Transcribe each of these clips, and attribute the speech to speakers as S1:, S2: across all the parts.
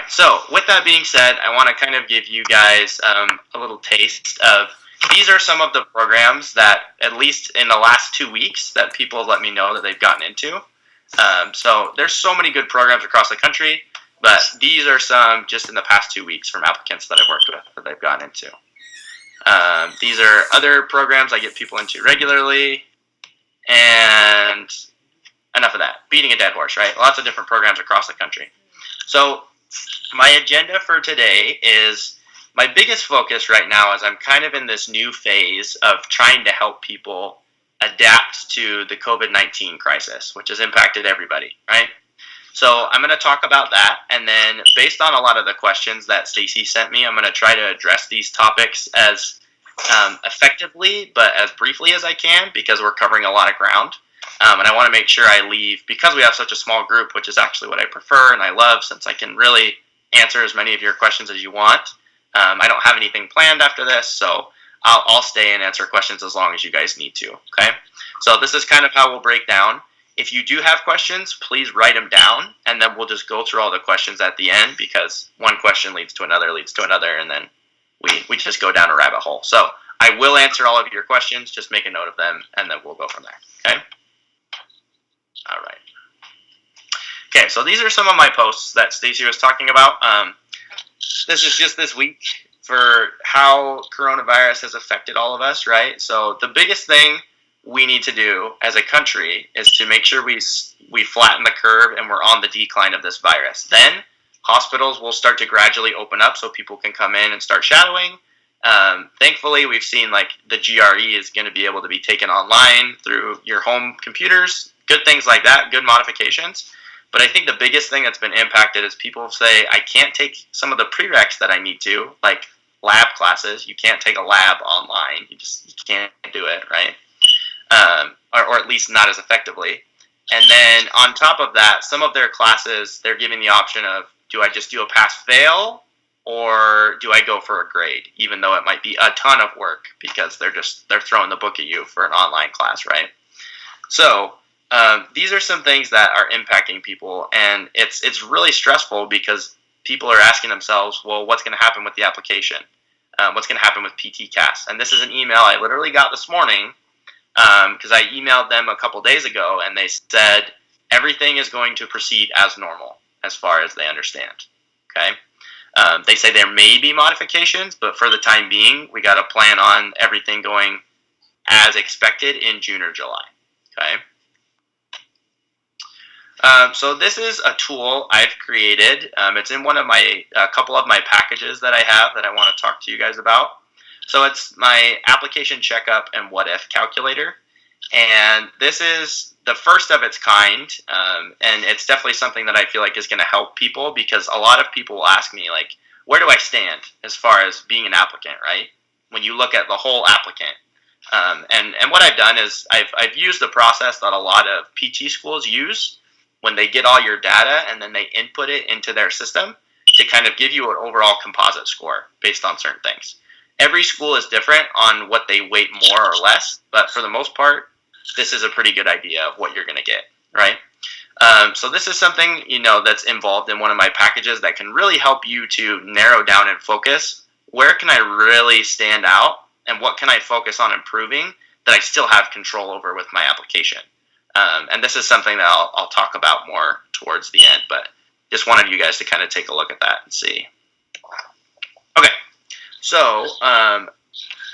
S1: right. So with that being said, I want to kind of give you guys a little taste of these are some of the programs that, at least in the last 2 weeks, that people have let me know that they've gotten into. So there's so many good programs across the country, but these are some just in the past 2 weeks from applicants that I've worked with that they've gotten into. These are other programs I get people into regularly, and enough of that. Beating a dead horse, right? Lots of different programs across the country. So my agenda for today is my biggest focus right now is I'm kind of in this new phase of trying to help people adapt to the COVID-19 crisis, which has impacted everybody, right? So I'm going to talk about that, and then based on a lot of the questions that Stacy sent me, I'm going to try to address these topics as effectively but as briefly as I can, because we're covering a lot of ground. And I want to make sure I leave, because we have such a small group, which is actually what I prefer and I love, since I can really answer as many of your questions as you want. I don't have anything planned after this, so I'll stay and answer questions as long as you guys need to, okay? So this is kind of how we'll break down. If you do have questions, please write them down, and then we'll just go through all the questions at the end, because one question leads to another, and then we just go down a rabbit hole. So I will answer all of your questions, just make a note of them, and then we'll go from there, okay? All right. Okay, so these are some of my posts that Stacy was talking about. This is just this week for how coronavirus has affected all of us, right? So the biggest thing we need to do as a country is to make sure we flatten the curve and we're on the decline of this virus. Then hospitals will start to gradually open up so people can come in and start shadowing. Thankfully, we've seen like the GRE is going to be able to be taken online through your home computers. Good things like that, good modifications. But I think the biggest thing that's been impacted is people say, I can't take some of the prereqs that I need to, like lab classes. You can't take a lab online. You can't do it, right? Or at least not as effectively. And then on top of that, some of their classes, they're giving the option of, do I just do a pass-fail, or do I go for a grade, even though it might be a ton of work because they're throwing the book at you for an online class, right? So these are some things that are impacting people, and it's really stressful because people are asking themselves, well, what's going to happen with the application? What's going to happen with PTCAS? And this is an email I literally got this morning because I emailed them a couple days ago, and they said everything is going to proceed as normal as far as they understand, okay? They say there may be modifications, but for the time being, we got to plan on everything going as expected in June or July, okay? So this is a tool I've created. It's in a couple of my packages that I have that I want to talk to you guys about. So it's my application checkup and what if calculator. And this is the first of its kind. And it's definitely something that I feel like is going to help people, because a lot of people will ask me, like, where do I stand as far as being an applicant, right? When you look at the whole applicant. And what I've done is I've used the process that a lot of PT schools use when they get all your data and then they input it into their system to kind of give you an overall composite score based on certain things. Every school is different on what they weight more or less, but for the most part, this is a pretty good idea of what you're going to get, right? So this is something, that's involved in one of my packages that can really help you to narrow down and focus. Where can I really stand out, and what can I focus on improving that I still have control over with my application? And this is something that I'll talk about more towards the end, but just wanted you guys to kind of take a look at that and see. Okay, so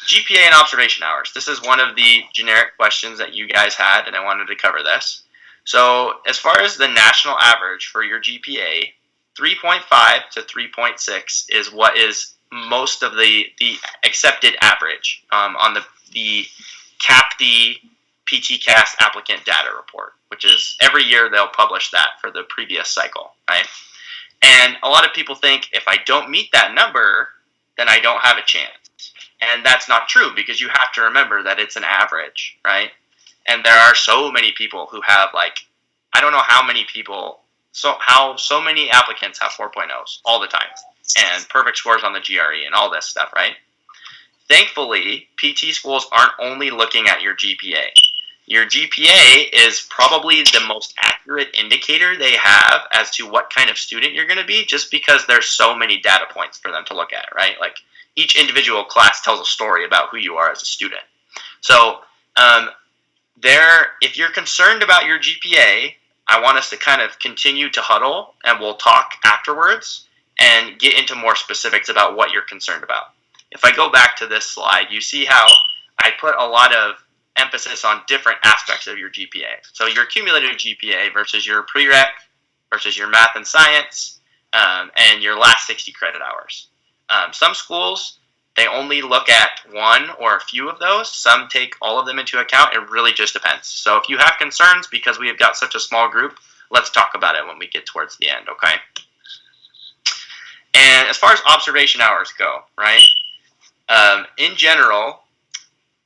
S1: GPA and observation hours. This is one of the generic questions that you guys had, and I wanted to cover this. So as far as the national average for your GPA, 3.5 to 3.6 is what is most of the accepted average on the CAPD PTCAS applicant data report, which is every year they'll publish that for the previous cycle, right? And a lot of people think if I don't meet that number, then I don't have a chance. And that's not true, because you have to remember that it's an average, right? And there are so many people who have, like, I don't know how many people, so many applicants have 4.0s all the time, and perfect scores on the GRE and all this stuff, right? Thankfully, PT schools aren't only looking at your GPA. your GPA is probably the most accurate indicator they have as to what kind of student you're going to be, just because there's so many data points for them to look at, right? Like each individual class tells a story about who you are as a student. So if you're concerned about your GPA, I want us to kind of continue to huddle, and we'll talk afterwards and get into more specifics about what you're concerned about. If I go back to this slide, you see how I put a lot of emphasis on different aspects of your GPA. So your cumulative GPA versus your prereq versus your math and science, and your last 60 credit hours. Some schools, they only look at one or a few of those. Some take all of them into account. It really just depends. So if you have concerns, because we have got such a small group, let's talk about it when we get towards the end, okay? And as far as observation hours go, right? In general,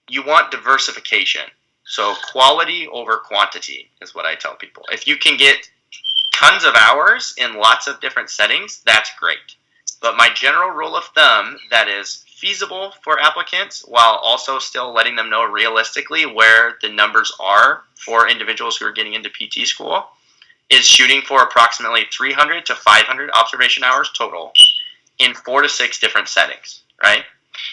S1: you want diversification. So quality over quantity is what I tell people. If you can get tons of hours in lots of different settings, that's great. But my general rule of thumb that is feasible for applicants, while also still letting them know realistically where the numbers are for individuals who are getting into PT school, is shooting for approximately 300 to 500 observation hours total in 4 to 6 different settings, right?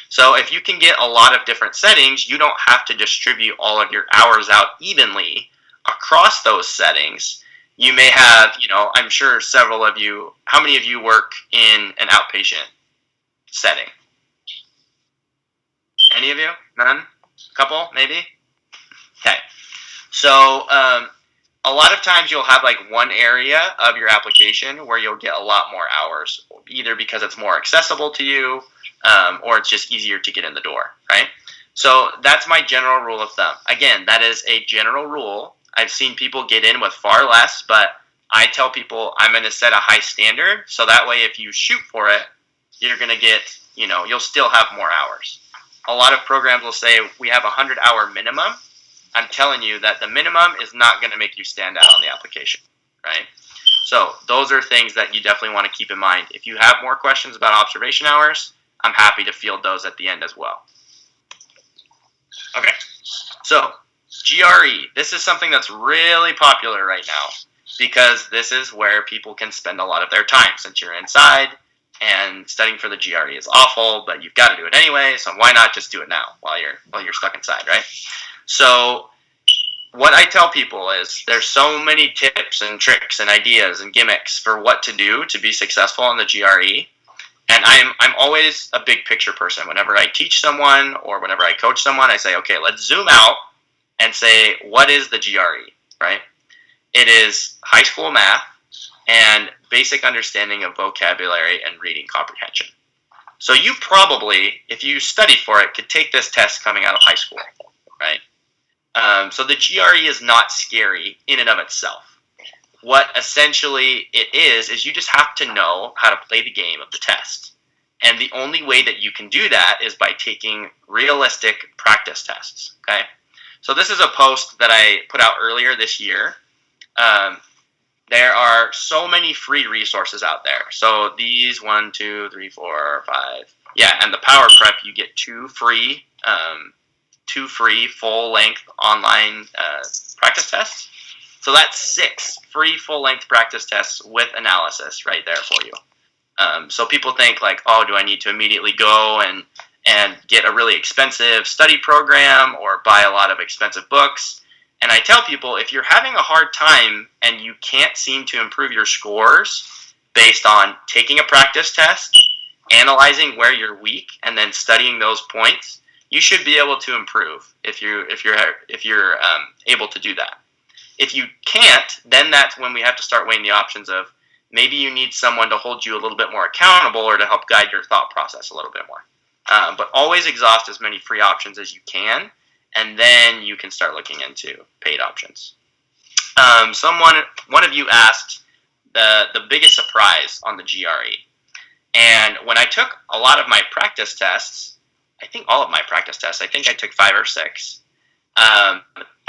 S1: So if you can get a lot of different settings, you don't have to distribute all of your hours out evenly across those settings. You may have, I'm sure several of you, how many of you work in an outpatient setting? Any of you? None? A couple, maybe? Okay. So a lot of times you'll have like one area of your application where you'll get a lot more hours, either because it's more accessible to you, or it's just easier to get in the door, right? So that's my general rule of thumb. Again, that is a general rule. I've seen people get in with far less, but I tell people I'm going to set a high standard, so that way if you shoot for it, you're going to get, you'll still have more hours. A lot of programs will say we have a 100-hour minimum. I'm telling you that the minimum is not going to make you stand out on the application, right? So those are things that you definitely want to keep in mind. If you have more questions about observation hours, I'm happy to field those at the end as well. Okay, so GRE. This is something that's really popular right now because this is where people can spend a lot of their time since you're inside, and studying for the GRE is awful, but you've got to do it anyway, so why not just do it now while you're stuck inside, right? So what I tell people is there's so many tips and tricks and ideas and gimmicks for what to do to be successful in the GRE. And I'm always a big picture person. Whenever I teach someone or whenever I coach someone, I say, okay, let's zoom out and say, what is the GRE, right? It is high school math and basic understanding of vocabulary and reading comprehension. So you probably, if you study for it, could take this test coming out of high school, right? So the GRE is not scary in and of itself. What essentially it is you just have to know how to play the game of the test. And the only way that you can do that is by taking realistic practice tests, okay? So this is a post that I put out earlier this year. There are so many free resources out there. So these 1, 2, 3, 4, 5. Yeah, and the Power Prep, you get two free full-length online practice tests. So that's 6 free full-length practice tests with analysis right there for you. So people think like, oh, do I need to immediately go and get a really expensive study program or buy a lot of expensive books? And I tell people, if you're having a hard time and you can't seem to improve your scores based on taking a practice test, analyzing where you're weak, and then studying those points, you should be able to improve if you're able to do that. If you can't, then that's when we have to start weighing the options of maybe you need someone to hold you a little bit more accountable or to help guide your thought process a little bit more. But always exhaust as many free options as you can, and then you can start looking into paid options. One of you asked the biggest surprise on the GRE. And when I took a lot of my practice tests, I think all of my practice tests, I think I took 5 or 6.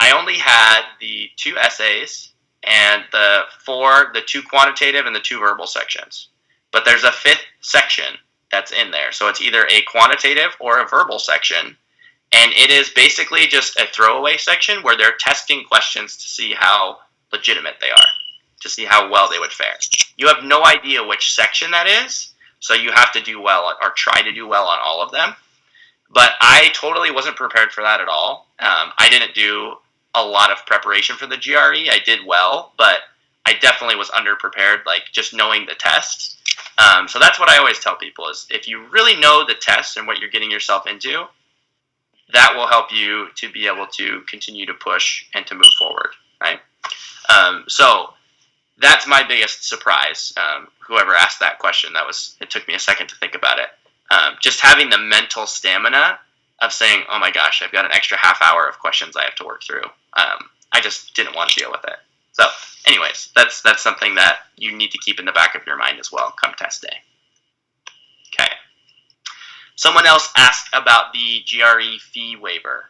S1: I only had the 2 essays and the 2 quantitative and the 2 verbal sections. But there's a 5th section that's in there. So it's either a quantitative or a verbal section. And it is basically just a throwaway section where they're testing questions to see how legitimate they are, to see how well they would fare. You have no idea which section that is, so you have to do well or try to do well on all of them. But I totally wasn't prepared for that at all. I didn't do a lot of preparation for the GRE. I did well, but I definitely was underprepared, like just knowing the test. So that's what I always tell people is if you really know the test and what you're getting yourself into, that will help you to be able to continue to push and to move forward, right? So that's my biggest surprise. Whoever asked that question, it took me a second to think about it. Just having the mental stamina of saying, oh my gosh, I've got an extra half hour of questions I have to work through. I just didn't want to deal with it. So anyways, that's something that you need to keep in the back of your mind as well come test day. Okay. Someone else asked about the GRE fee waiver,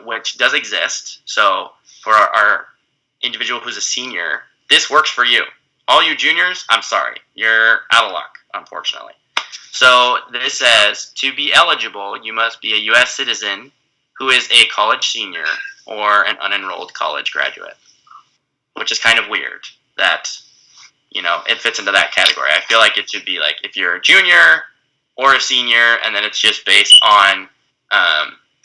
S1: which does exist. So for our individual who's a senior, this works for you. All you juniors, I'm sorry, you're out of luck, unfortunately. So this says, to be eligible, you must be a U.S. citizen who is a college senior or an unenrolled college graduate, which is kind of weird that, it fits into that category. I feel like it should be like if you're a junior or a senior, and then it's just based on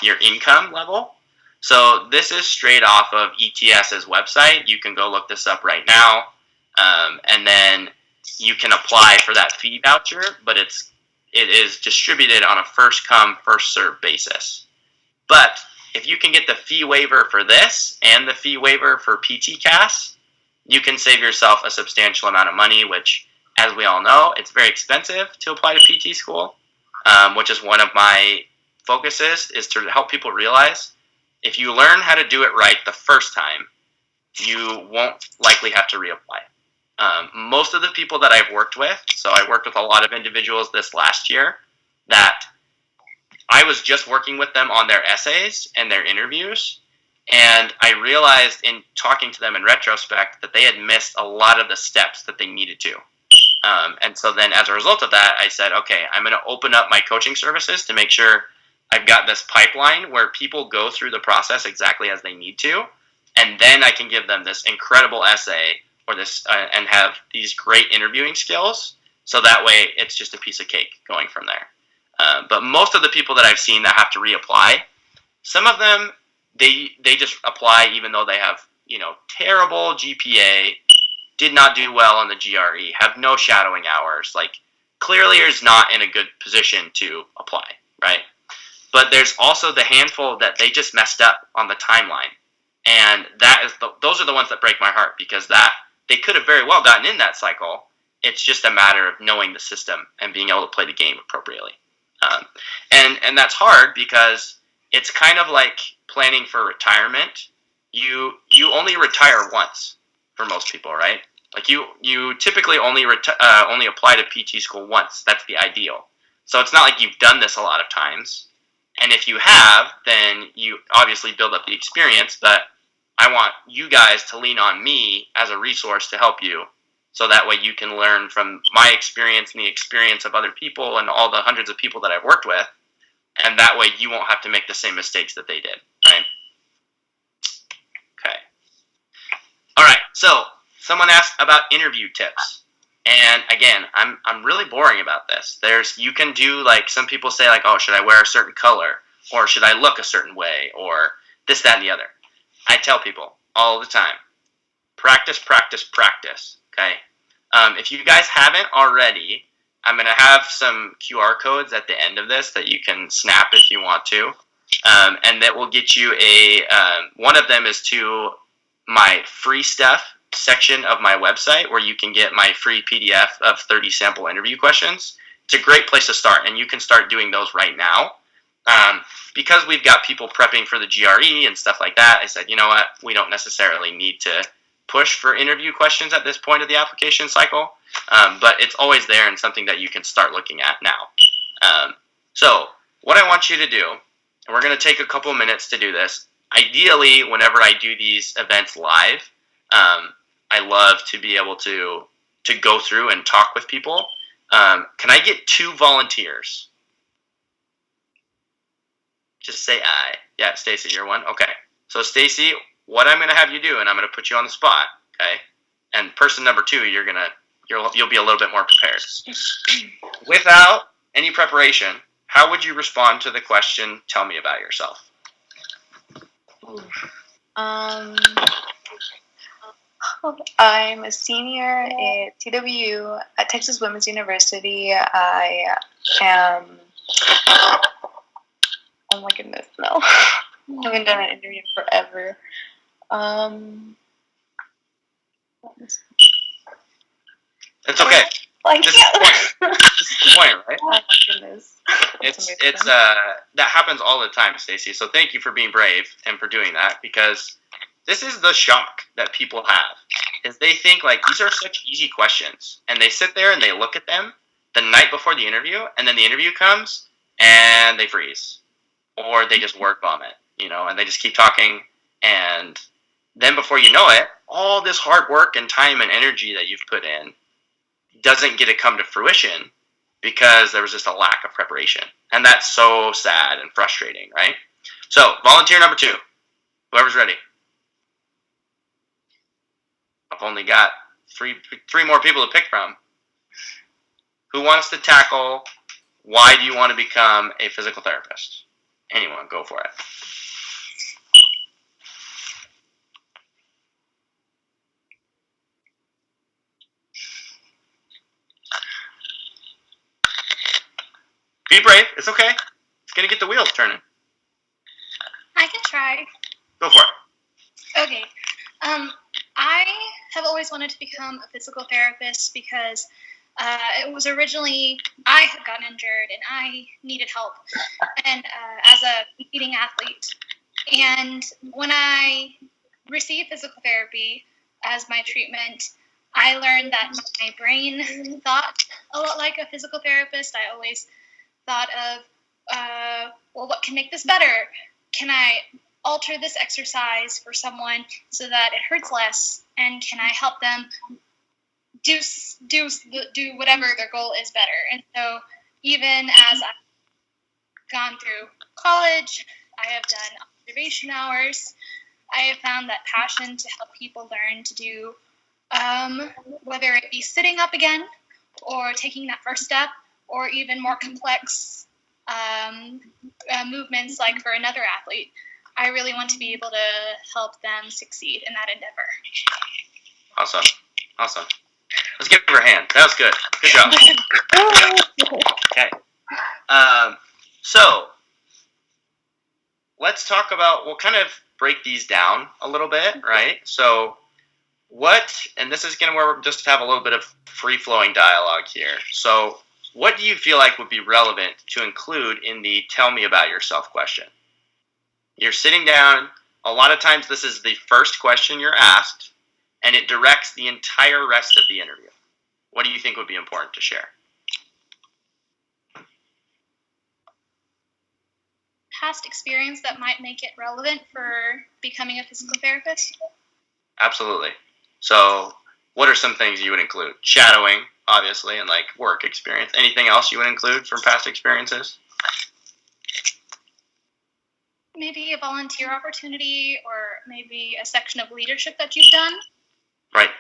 S1: your income level. So this is straight off of ETS's website. You can go look this up right now, and then you can apply for that fee voucher, but it is distributed on a first come, first served basis. But if you can get the fee waiver for this and the fee waiver for PTCAS, you can save yourself a substantial amount of money, which, as we all know, it's very expensive to apply to PT school, which is one of my focuses, is to help people realize if you learn how to do it right the first time, you won't likely have to reapply. Most of the people that I've worked with, so I worked with a lot of individuals this last year that I was just working with them on their essays and their interviews, and I realized in talking to them in retrospect that they had missed a lot of the steps that they needed to. And so then as a result of that, I said, okay, I'm going to open up my coaching services to make sure I've got this pipeline where people go through the process exactly as they need to, and then I can give them this incredible essay or this and have these great interviewing skills. So that way it's just a piece of cake going from there. But most of the people that I've seen that have to reapply, some of them, they just apply even though they have, terrible GPA, did not do well on the GRE, have no shadowing hours, like clearly is not in a good position to apply, right? But there's also the handful that they just messed up on the timeline. And those are the ones that break my heart, because they could have very well gotten in that cycle. It's just a matter of knowing the system and being able to play the game appropriately. And that's hard because it's kind of like planning for retirement. You only retire once for most people, right? Like you typically only apply to PT school once. That's the ideal. So it's not like you've done this a lot of times. And if you have, then you obviously build up the experience, but I want you guys to lean on me as a resource to help you, so that way you can learn from my experience and the experience of other people and all the hundreds of people that I've worked with, and that way you won't have to make the same mistakes that they did, right? Okay. All right, so someone asked about interview tips. And again, I'm really boring about this. You can do, like, some people say, like, oh, should I wear a certain color? Or should I look a certain way? Or this, that, and the other. I tell people all the time, practice, practice, practice, okay? If you guys haven't already, I'm going to have some QR codes at the end of this that you can snap if you want to. And that will get you one of them is to my free stuff section of my website, where you can get my free PDF of 30 sample interview questions. It's a great place to start, and you can start doing those right now. Because we've got people prepping for the GRE and stuff like that, I said, you know what, we don't necessarily need to push for interview questions at this point of the application cycle, but it's always there and something that you can start looking at now. So what I want you to do, and we're going to take a couple minutes to do this. Ideally, whenever I do these events live, I love to be able to go through and talk with people. Can I get 2 volunteers? Just say I. Yeah, Stacy, you're one. Okay. So Stacy, what I'm going to have you do, and I'm going to put you on the spot, okay? And person number 2, you'll be a little bit more prepared. Without any preparation, how would you respond to the question, tell me about yourself?
S2: I'm a senior at TWU at Texas Women's University. I am. Oh my goodness, no. I haven't done an interview forever.
S1: It's okay. This is the point, right?
S2: Oh my goodness.
S1: It's that happens all the time, Stacy. So thank you for being brave and for doing that, because this is the shock that people have. Is they think like these are such easy questions, and they sit there and they look at them the night before the interview, and then the interview comes and they freeze, or they just word vomit, and they just keep talking, and then before you know it, all this hard work and time and energy that you've put in doesn't get to come to fruition because there was just a lack of preparation, and that's so sad and frustrating, right? So volunteer number 2, whoever's ready. I've only got three more people to pick from. Who wants to tackle why do you want to become a physical therapist? Anyone, go for it. Be brave. It's okay. It's going to get the wheels turning.
S3: I can try.
S1: Go for it.
S3: Okay. I have always wanted to become a physical therapist because it was originally, I had gotten injured and I needed help, and as a competing athlete. And when I received physical therapy as my treatment, I learned that my brain thought a lot like a physical therapist. I always thought of, well, what can make this better? Can I alter this exercise for someone so that it hurts less? And can I help them do whatever their goal is better? And so even as I've gone through college, I have done observation hours, I have found that passion to help people learn to do, whether it be sitting up again or taking that first step, or even more complex movements like for another athlete. I really want to be able to help them succeed in that endeavor.
S1: Awesome. Let's give her a hand. That was good. Good job. Okay. So let's talk about, we'll kind of break these down a little bit, right? So and this is going to where we're just have a little bit of free-flowing dialogue here. So what do you feel like would be relevant to include in the tell me about yourself question? You're sitting down. A lot of times this is the first question you're asked, and it directs the entire rest of the interview. What do you think would be important to share?
S3: Past experience that might make it relevant for becoming a physical therapist?
S1: Absolutely. So what are some things you would include? Shadowing, obviously, and like work experience. Anything else you would include from past experiences?
S3: Maybe a volunteer opportunity, or maybe a section of leadership that you've done.
S1: Right.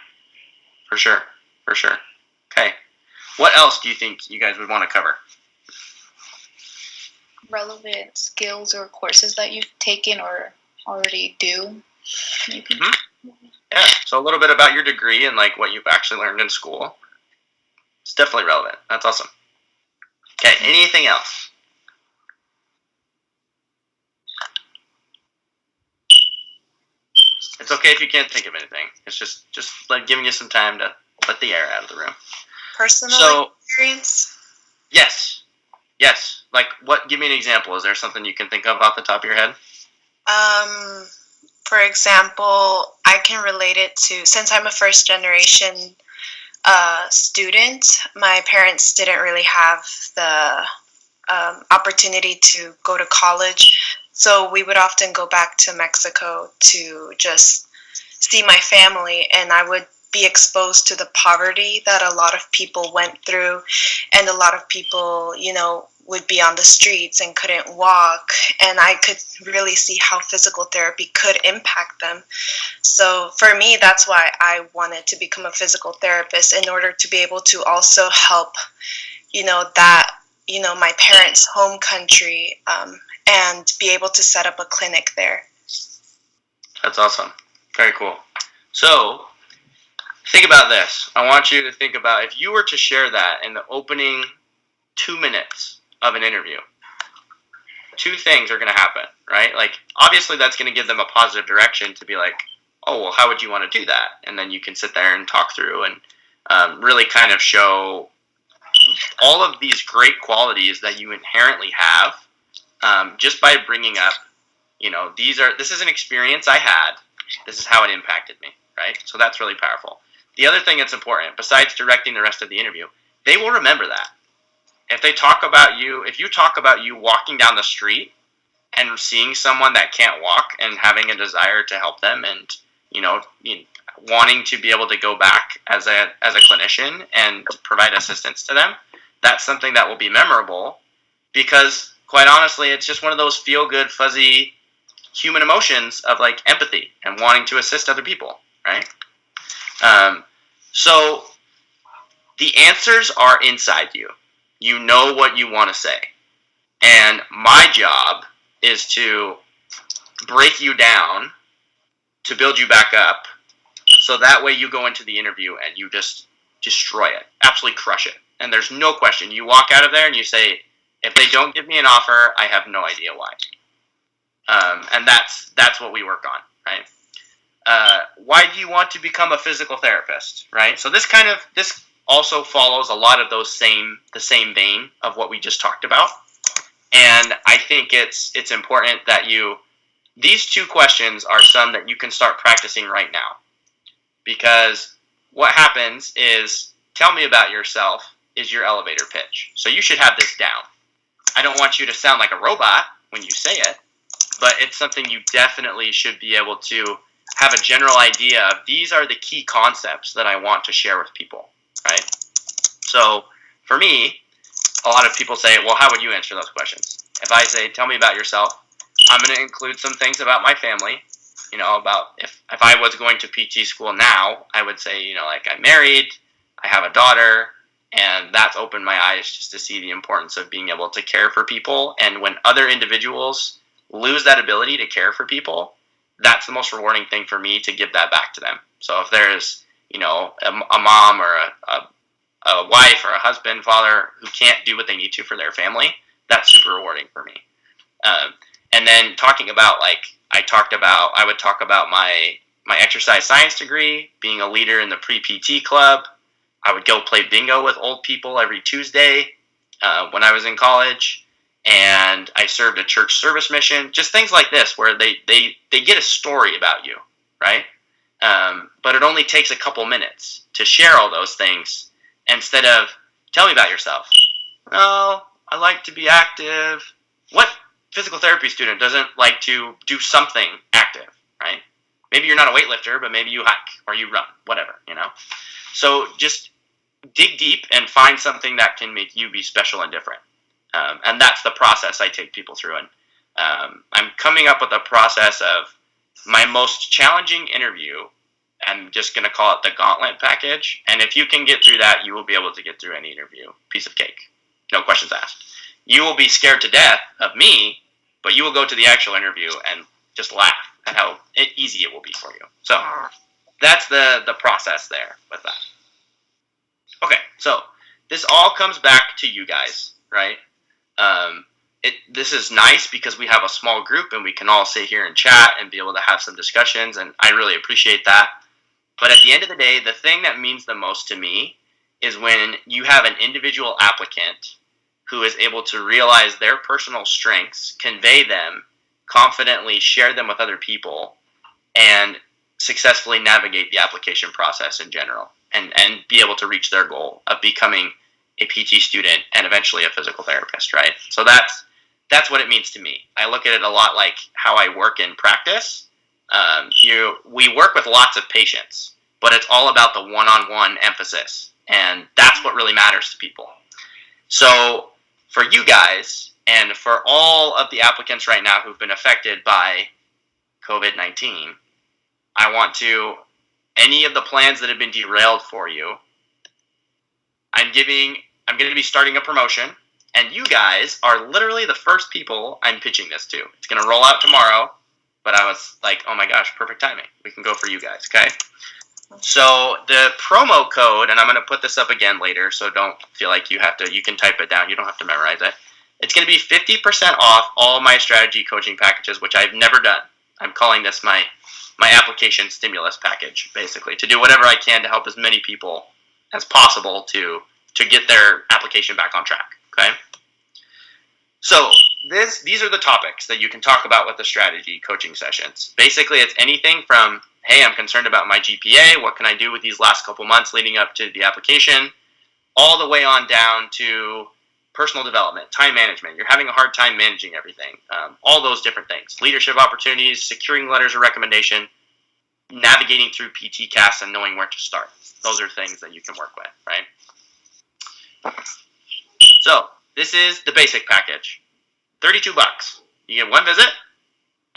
S1: For sure. Okay. What else do you think you guys would want to cover?
S2: Relevant skills or courses that you've taken or already do, maybe.
S1: Mm-hmm. Yeah. So a little bit about your degree and like what you've actually learned in school. It's definitely relevant. That's awesome. Okay. Anything else? It's okay if you can't think of anything. It's just like giving you some time to let the air out of the room.
S4: Personal experience?
S1: Yes. Like what? Give me an example. Is there something you can think of off the top of your head?
S4: For example, I can relate it to, since I'm a first generation student, my parents didn't really have the opportunity to go to college. So we would often go back to Mexico to just see my family, and I would be exposed to the poverty that a lot of people went through, and a lot of people, would be on the streets and couldn't walk, and I could really see how physical therapy could impact them. So for me, that's why I wanted to become a physical therapist, in order to be able to also help, my parents' home country, and be able to set up a clinic there.
S1: That's awesome. Very cool. So think about this. I want you to think about if you were to share that in the opening 2 minutes of an interview, two things are going to happen, right? Like, obviously that's going to give them a positive direction to be like, oh, well, how would you want to do that? And then you can sit there and talk through and really kind of show all of these great qualities that you inherently have, just by bringing up, this is an experience I had. This is how it impacted me, right? So that's really powerful. The other thing that's important, besides directing the rest of the interview, they will remember that. If you talk about you walking down the street and seeing someone that can't walk and having a desire to help them, and wanting to be able to go back as a clinician and provide assistance to them, that's something that will be memorable, because quite honestly, it's just one of those feel good, fuzzy human emotions of like empathy and wanting to assist other people, right? So the answers are inside you. You know what you want to say. And my job is to break you down to build you back up, so that way you go into the interview and you just destroy it, absolutely crush it. And there's no question. You walk out of there and you say, if they don't give me an offer, I have no idea why. And that's what we work on, right? Why do you want to become a physical therapist, right? So this also follows a lot of the same vein of what we just talked about. And I think it's important that these two questions are some that you can start practicing right now. Because what happens is, tell me about yourself is your elevator pitch. So you should have this down. I don't want you to sound like a robot when you say it, but it's something you definitely should be able to have a general idea of. These are the key concepts that I want to share with people, right? So for me, a lot of people say, well, how would you answer those questions? If I say, tell me about yourself, I'm going to include some things about my family, about if I was going to PT school now, I would say, like, I'm married, I have a daughter, and that's opened my eyes just to see the importance of being able to care for people. And when other individuals lose that ability to care for people, that's the most rewarding thing for me, to give that back to them. So if there's, a mom or a wife or a husband, father who can't do what they need to for their family, that's super rewarding for me. And then talking about, like, I would talk about my exercise science degree, being a leader in the pre-PT club. I would go play bingo with old people every Tuesday when I was in college. And I served a church service mission, just things like this, where they get a story about you, right? But it only takes a couple minutes to share all those things, instead of, tell me about yourself. Oh, I like to be active. What physical therapy student doesn't like to do something active, right? Maybe you're not a weightlifter, but maybe you hike or you run, whatever, So just dig deep and find something that can make you be special and different. And that's the process I take people through. And I'm coming up with a process of my most challenging interview. I'm just going to call it the gauntlet package. And if you can get through that, you will be able to get through any interview. Piece of cake. No questions asked. You will be scared to death of me, but you will go to the actual interview and just laugh at how easy it will be for you. So that's the process there with that. Okay, so this all comes back to you guys, right? This is nice because we have a small group and we can all sit here and chat and be able to have some discussions, and I really appreciate that. But at the end of the day, the thing that means the most to me is when you have an individual applicant who is able to realize their personal strengths, convey them, confidently share them with other people, and successfully navigate the application process in general, and be able to reach their goal of becoming a PT student and eventually a physical therapist, right? So that's what it means to me. I look at it a lot like how I work in practice. We work with lots of patients, but it's all about the one-on-one emphasis, and that's what really matters to people. So for you guys and for all of the applicants right now who've been affected by COVID-19, I want to, any of the plans that have been derailed for you, I'm going to be starting a promotion, and you guys are literally the first people I'm pitching this to. It's going to roll out tomorrow, but I was like, oh my gosh, perfect timing. We can go for you guys, okay? So the promo code, and I'm going to put this up again later, so don't feel like you can type it down. You don't have to memorize it. It's going to be 50% off all my strategy coaching packages, which I've never done. I'm calling this my application stimulus package, basically, to do whatever I can to help as many people as possible to get their application back on track, okay? So these are the topics that you can talk about with the strategy coaching sessions. Basically, it's anything from, hey, I'm concerned about my GPA, what can I do with these last couple months leading up to the application, all the way on down to personal development, time management. You're having a hard time managing everything. All those different things. Leadership opportunities, securing letters of recommendation, navigating through PTAPPCO and knowing where to start. Those are things that you can work with, right? So this is the basic package. $32. You get one visit,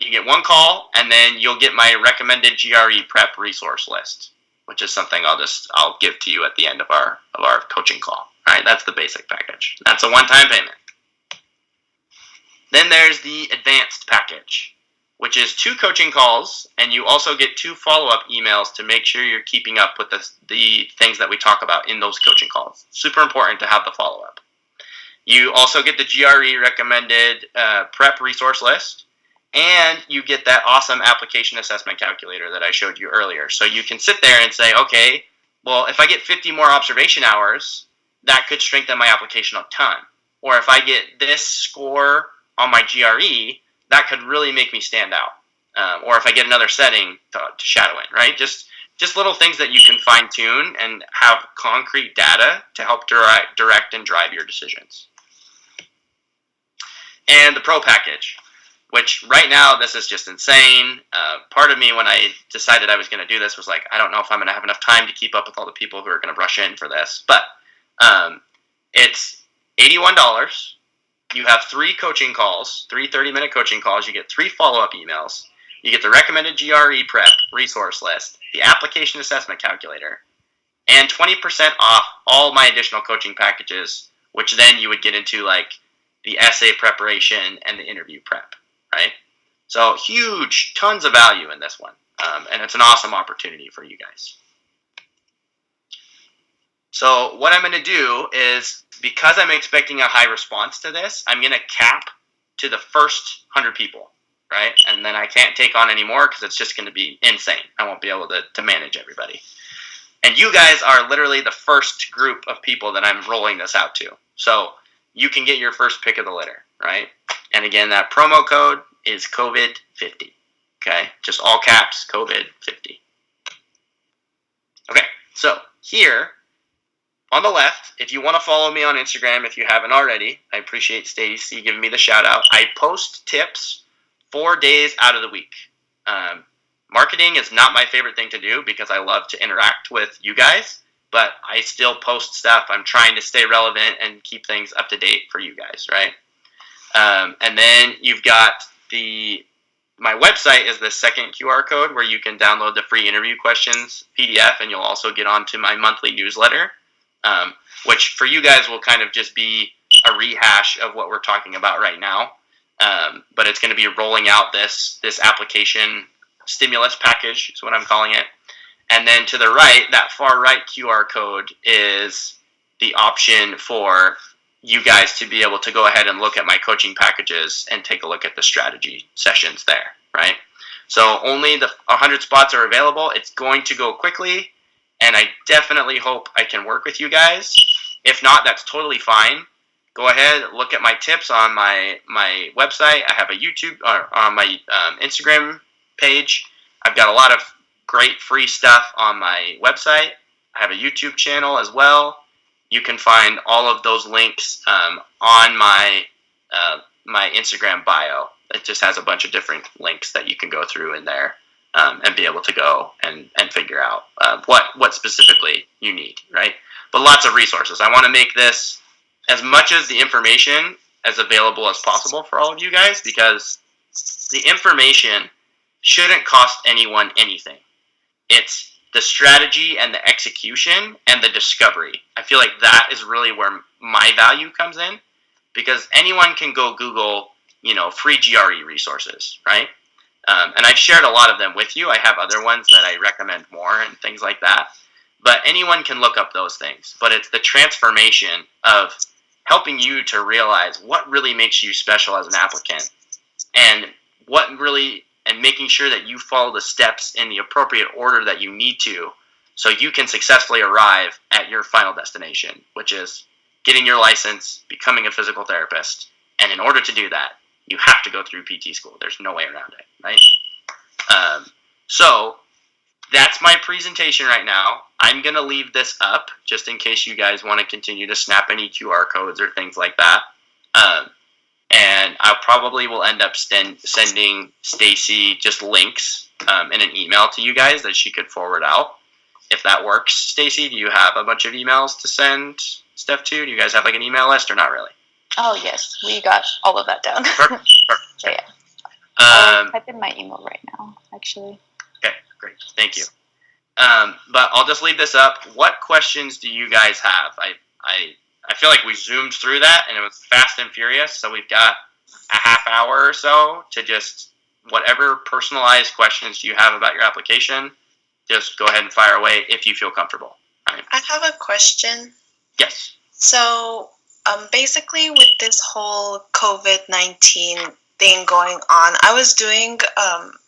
S1: you get one call, and then you'll get my recommended GRE prep resource list, which is something I'll give to you at the end of our coaching call. All right, that's the basic package. That's a one-time payment. Then there's the advanced package, which is 2 coaching calls, and you also get 2 follow-up emails to make sure you're keeping up with the things that we talk about in those coaching calls. Super important to have the follow-up. You also get the GRE recommended prep resource list, and you get that awesome application assessment calculator that I showed you earlier. So you can sit there and say, okay, well, if I get 50 more observation hours, that could strengthen my application a ton. Or if I get this score on my GRE, that could really make me stand out. Or if I get another setting to shadow in, right? Just little things that you can fine tune and have concrete data to help direct and drive your decisions. And the pro package, which right now this is just insane. Part of me when I decided I was going to do this was like, I don't know if I'm going to have enough time to keep up with all the people who are going to rush in for this. But it's $81. You have 3 coaching calls, 3 30-minute coaching calls. You get 3 follow-up emails. You get the recommended GRE prep resource list, the application assessment calculator, and 20% off all my additional coaching packages, which then you would get into like the essay preparation and the interview prep, right? So huge, tons of value in this one. And it's an awesome opportunity for you guys. So what I'm going to do is, because I'm expecting a high response to this, I'm going to cap to the first 100 people, right? And then I can't take on any more because it's just going to be insane. I won't be able to manage everybody. And you guys are literally the first group of people that I'm rolling this out to. So you can get your first pick of the litter, right? And again, that promo code is COVID50, okay? Just all caps, COVID50. Okay, so here on the left, if you want to follow me on Instagram, if you haven't already, I appreciate Stacy giving me the shout out. I post tips 4 days out of the week. Marketing is not my favorite thing to do because I love to interact with you guys, but I still post stuff. I'm trying to stay relevant and keep things up to date for you guys, right? And then you've got my website is the second QR code where you can download the free interview questions PDF, and you'll also get onto my monthly newsletter, which for you guys will kind of just be a rehash of what we're talking about right now. But it's going to be rolling out this application stimulus package is what I'm calling it. And then to the right, that far right QR code is the option for you guys to be able to go ahead and look at my coaching packages and take a look at the strategy sessions there, right? So only the 100 spots are available. It's going to go quickly, and I definitely hope I can work with you guys. If not, that's totally fine. Go ahead, look at my tips on my website. I have a YouTube on my Instagram page. I've got a lot of great free stuff on my website. I have a YouTube channel as well. You can find all of those links on my Instagram bio. It just has a bunch of different links that you can go through in there and be able to go and figure out what specifically you need, right? But lots of resources. I want to make this as much as the information as available as possible for all of you guys, because the information shouldn't cost anyone anything. It's the strategy and the execution and the discovery. I feel like that is really where my value comes in, because anyone can go Google, free GRE resources, right? And I've shared a lot of them with you. I have other ones that I recommend more and things like that. But anyone can look up those things. But it's the transformation of helping you to realize what really makes you special as an applicant, and and making sure that you follow the steps in the appropriate order that you need to, so you can successfully arrive at your final destination, which is getting your license, becoming a physical therapist. And in order to do that, you have to go through PT school. There's no way around it, right? So that's my presentation right now. I'm going to leave this up just in case you guys want to continue to snap any QR codes or things like that. And I probably will end up sending Stacy just links in an email to you guys that she could forward out, if that works. Stacy, do you have a bunch of emails to send stuff to? Do you guys have like an email list or not really?
S2: Oh, yes. We got all of that down.
S1: Perfect.
S2: So, yeah. I'll type in my email right now, actually.
S1: Okay, great. Thank you. But I'll just leave this up. What questions do you guys have? I feel like we zoomed through that and it was fast and furious. So we've got a half hour or so to just whatever personalized questions you have about your application, just go ahead and fire away if you feel comfortable. Right.
S4: I have a question.
S1: Yes.
S4: So, basically, with this whole COVID-19 thing going on, I was doing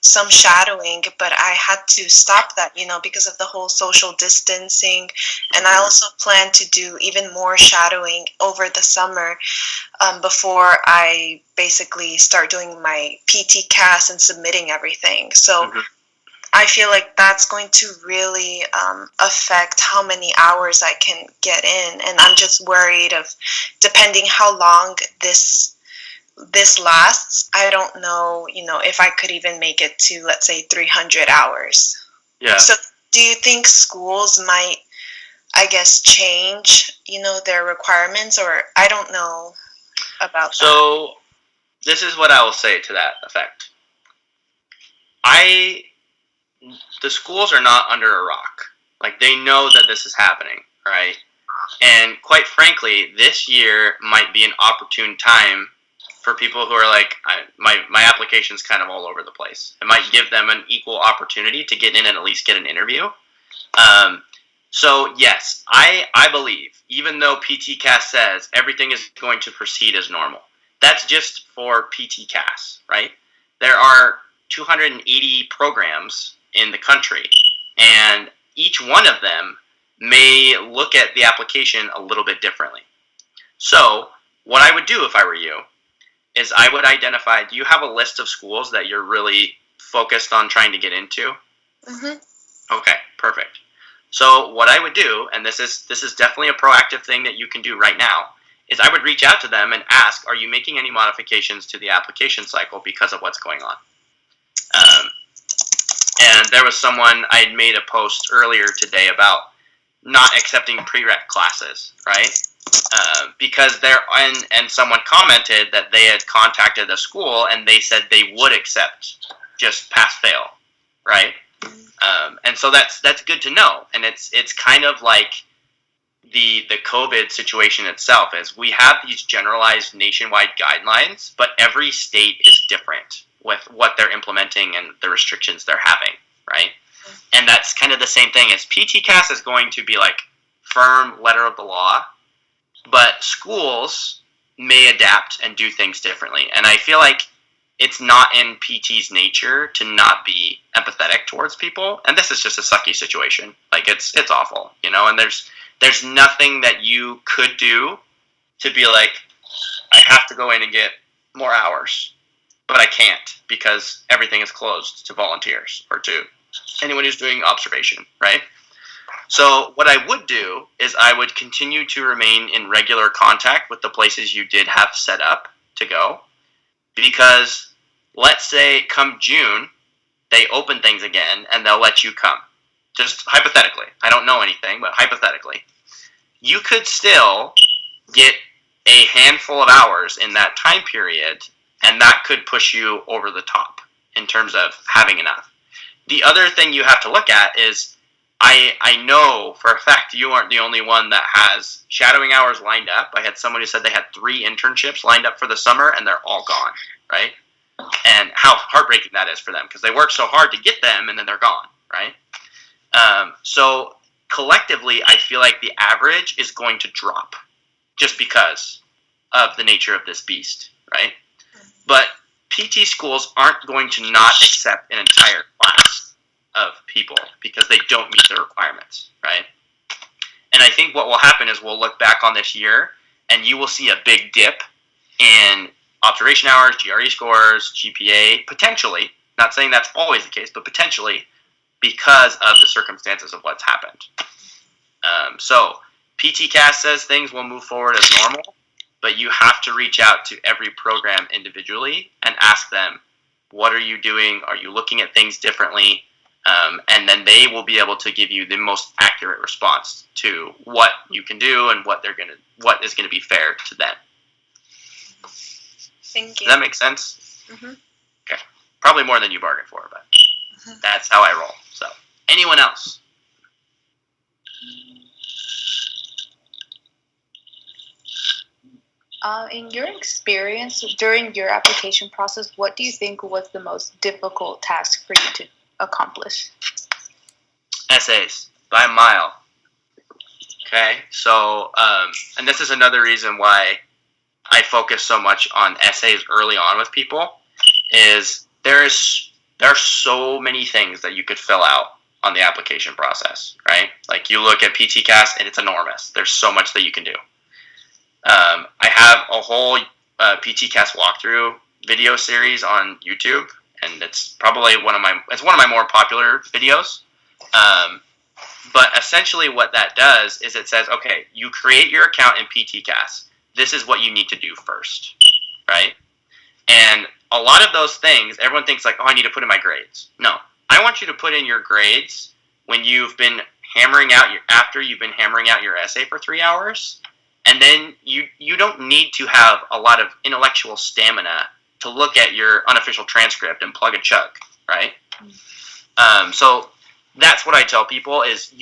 S4: some shadowing, but I had to stop that, because of the whole social distancing. And I also plan to do even more shadowing over the summer before I basically start doing my PTCAS and submitting everything. So I feel like that's going to really affect how many hours I can get in. And I'm just worried of, depending how long this lasts, I don't know, if I could even make it to, let's say, 300 hours.
S1: Yeah.
S4: So do you think schools might, I guess, change, their requirements, or I don't know about that?
S1: So this is what I will say to that effect. The schools are not under a rock. Like, they know that this is happening, right? And quite frankly, this year might be an opportune time for people who are like, my application's kind of all over the place. It might give them an equal opportunity to get in and at least get an interview. So yes, I believe, even though PTCAS says everything is going to proceed as normal, that's just for PTCAS, right? There are 280 programs in the country, and each one of them may look at the application a little bit differently. So what I would do if I were you is I would identify, do you have a list of schools that you're really focused on trying to get into?
S4: Mm-hmm.
S1: Okay, perfect. So what I would do, and this is definitely a proactive thing that you can do right now, is I would reach out to them and ask, are you making any modifications to the application cycle because of what's going on? And there was someone, I had made a post earlier today about not accepting prereq classes, right? Because and someone commented that they had contacted the school and they said they would accept just pass-fail, right? And so that's good to know. And it's kind of like the COVID situation itself, is we have these generalized nationwide guidelines, but every state is different with what they're implementing and the restrictions they're having, right? And that's kind of the same thing as PTCAS is going to be like firm letter of the law, but schools may adapt and do things differently. And I feel like it's not in PT's nature to not be empathetic towards people. And this is just a sucky situation. Like, it's awful, and there's nothing that you could do to be like, I have to go in and get more hours, but I can't because everything is closed to volunteers or to anyone who's doing observation, right? So what I would do is I would continue to remain in regular contact with the places you did have set up to go, because let's say come June, they open things again and they'll let you come. Just hypothetically. I don't know anything, but hypothetically. You could still get handful of hours in that time period, and that could push you over the top in terms of having enough. The other thing you have to look at is I know for a fact you aren't the only one that has shadowing hours lined up. I had someone who said they had 3 internships lined up for the summer, and they're all gone, right? And how heartbreaking that is for them, because they work so hard to get them, and then they're gone, right? So collectively, I feel like the average is going to drop just because of the nature of this beast, right? But PT schools aren't going to not accept an entire class of people because they don't meet the requirements, right? And I think what will happen is we'll look back on this year and you will see a big dip in observation hours, GRE scores, GPA, potentially. Not saying that's always the case, but potentially because of the circumstances of what's happened. So PTCAS says things will move forward as normal, but you have to reach out to every program individually and ask them, what are you doing? Are you looking at things differently? And then they will be able to give you the most accurate response to what you can do and what is gonna be fair to them.
S4: Thank you.
S1: Does that make sense?
S4: Mhm.
S1: Okay. Probably more than you bargained for, but that's how I roll. So, anyone else?
S2: In your experience during your application process, what do you think was the most difficult task for you to accomplish?
S1: Essays by a mile. Okay, so and this is another reason why I focus so much on essays early on with people. Is there are so many things that you could fill out on the application process, right? Like you look at PTCAS and it's enormous. There's so much that you can do. I have a whole PTCAS walkthrough video series on YouTube, and it's probably one of my more popular videos. But essentially what that does is it says, okay, you create your account in PTCAS. This is what you need to do first, right? And a lot of those things, everyone thinks like, oh, I need to put in my grades. No, I want you to put in your grades when you've been after you've been hammering out your essay for 3 hours. And then you don't need to have a lot of intellectual stamina to look at your unofficial transcript and plug and chug, right? So that's what I tell people is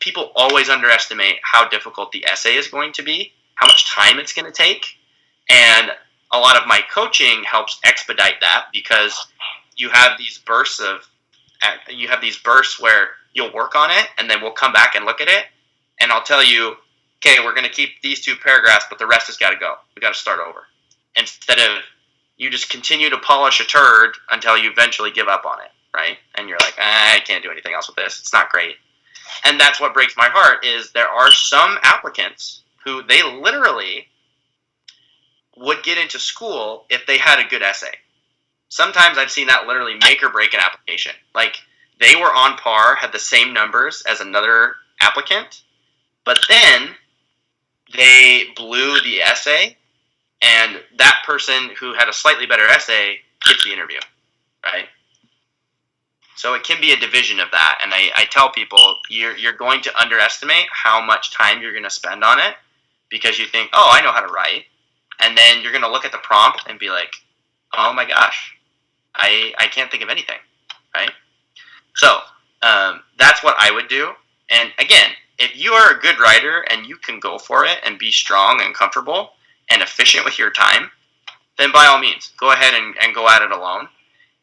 S1: people always underestimate how difficult the essay is going to be, how much time it's going to take. And a lot of my coaching helps expedite that because you have these bursts where you'll work on it and then we'll come back and look at it. And I'll tell you, okay, we're going to keep these 2 paragraphs, but the rest has got to go. We got to start over. Instead of you just continue to polish a turd until you eventually give up on it, right? And you're like, I can't do anything else with this. It's not great. And that's what breaks my heart is there are some applicants who they literally would get into school if they had a good essay. Sometimes I've seen that literally make or break an application. Like they were on par, had the same numbers as another applicant, but then they blew the essay, and that person who had a slightly better essay gets the interview, right? So it can be a division of that, and I tell people you're going to underestimate how much time you're going to spend on it because you think, oh, I know how to write, and then you're going to look at the prompt and be like, oh my gosh, I can't think of anything, right? So that's what I would do, and again, if you are a good writer and you can go for it and be strong and comfortable and efficient with your time, then by all means, go ahead and go at it alone.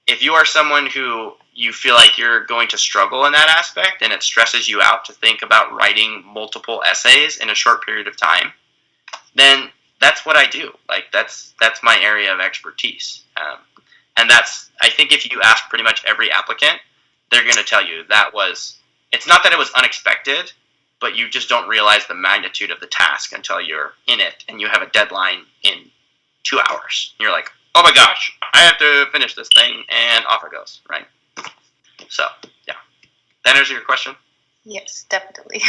S1: If you are someone who you feel like you're going to struggle in that aspect and it stresses you out to think about writing multiple essays in a short period of time, then that's what I do. Like that's my area of expertise. And I think if you ask pretty much every applicant, they're going to tell you it's not that it was unexpected, but you just don't realize the magnitude of the task until you're in it and you have a deadline in 2 hours. You're like, oh my gosh, I have to finish this thing, and off it goes, right? So, yeah. That answer your question?
S2: Yes, definitely.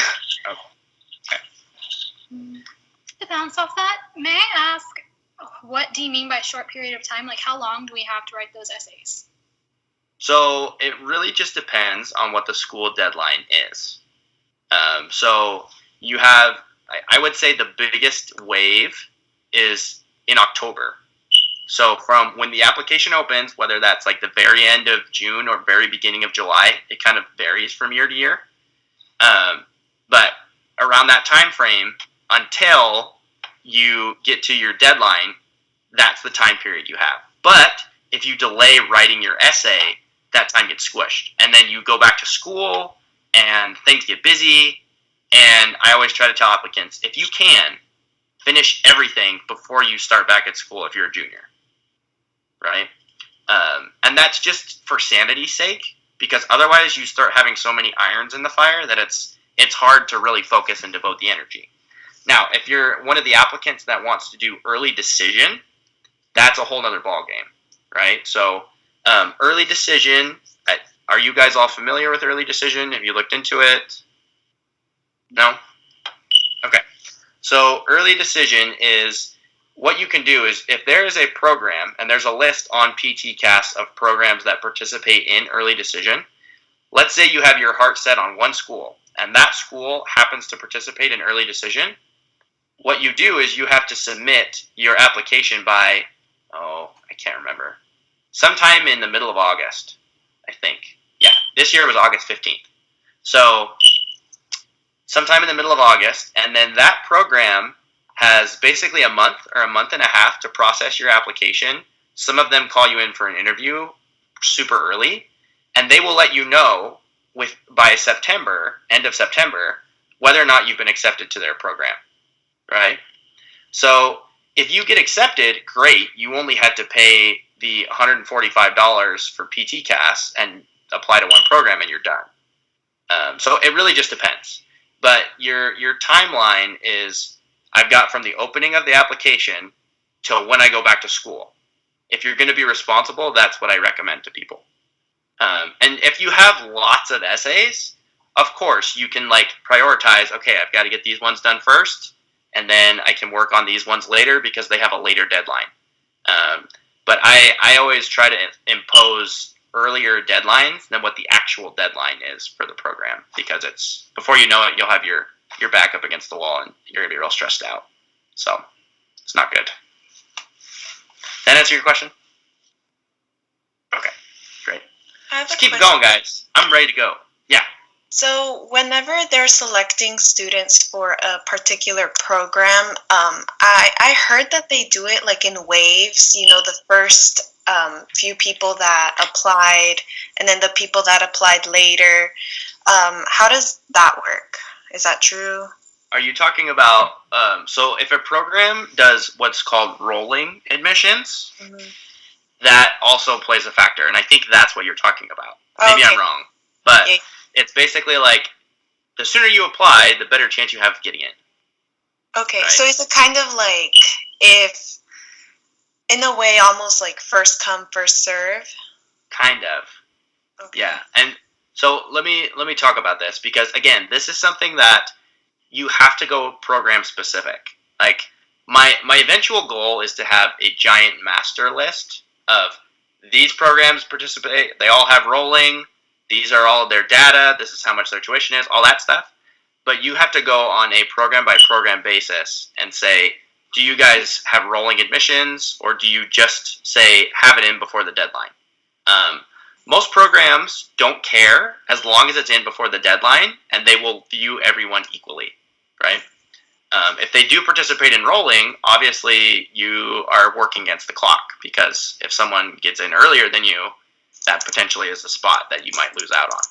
S1: Okay.
S3: To bounce off that, may I ask, what do you mean by short period of time? Like, how long do we have to write those essays?
S1: So, it really just depends on what the school deadline is. So, you have, I would say the biggest wave is in October. So from when the application opens, whether that's like the very end of June or very beginning of July, it kind of varies from year to year. But around that time frame, until you get to your deadline, that's the time period you have. But if you delay writing your essay, that time gets squished. And then you go back to school and things get busy. And I always try to tell applicants, if you can, finish everything before you start back at school if you're a junior. Right? And that's just for sanity's sake, because otherwise you start having so many irons in the fire that it's hard to really focus and devote the energy. Now, if you're one of the applicants that wants to do early decision, that's a whole other ballgame, right? So early decision, are you guys all familiar with early decision? Have you looked into it? No? Okay. So early decision is what you can do is if there is a program, and there's a list on PTCAS of programs that participate in early decision, let's say you have your heart set on one school, and that school happens to participate in early decision. What you do is you have to submit your application by, I can't remember, sometime in the middle of August, I think. Yeah, this year was August 15th. So sometime in the middle of August, and then that program has basically a month or a month and a half to process your application. Some of them call you in for an interview super early, and they will let you know by September, end of September, whether or not you've been accepted to their program, right? So if you get accepted, great. You only had to pay the $145 for PTCAS and apply to one program, and you're done. So it really just depends. But your timeline is, I've got from the opening of the application till when I go back to school. If you're going to be responsible, that's what I recommend to people. And if you have lots of essays, of course, you can prioritize, okay, I've got to get these ones done first, and then I can work on these ones later because they have a later deadline. But I always try to impose earlier deadlines than what the actual deadline is for the program, because it's, before you know it, you'll have your back up against the wall and you're going to be real stressed out. So it's not good. That answer your question? Okay, great. Just keep going, guys. I'm ready to go. Yeah.
S4: So whenever they're selecting students for a particular program, I heard that they do it in waves, the first few people that applied and then the people that applied later. How does that work? Is that true?
S1: Are you talking about, so if a program does what's called rolling admissions, that also plays a factor, and I think that's what you're talking about. Maybe I'm wrong, but it's basically the sooner you apply, the better chance you have of getting in.
S4: Okay,
S1: right?
S4: So is it kind of if, in a way, almost first come, first serve?
S1: Kind of.
S4: Okay.
S1: Yeah, and so let me talk about this, because again, this is something that you have to go program specific. My eventual goal is to have a giant master list of these programs participate. They all have rolling. These are all their data. This is how much their tuition is, all that stuff. But you have to go on a program by program basis and say, do you guys have rolling admissions, or do you just say have it in before the deadline? Most programs don't care as long as it's in before the deadline, and they will view everyone equally, right? If they do participate in rolling, obviously you are working against the clock, because if someone gets in earlier than you, that potentially is a spot that you might lose out on.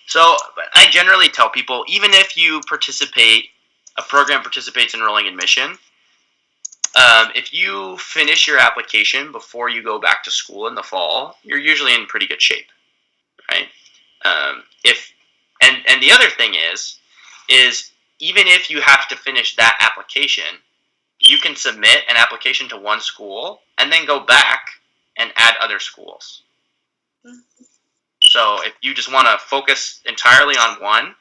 S1: So I generally tell people, even if a program participates in rolling admission, if you finish your application before you go back to school in the fall, you're usually in pretty good shape, right? And the other thing is even if you have to finish that application, you can submit an application to one school and then go back and add other schools. So if you just want to focus entirely on one,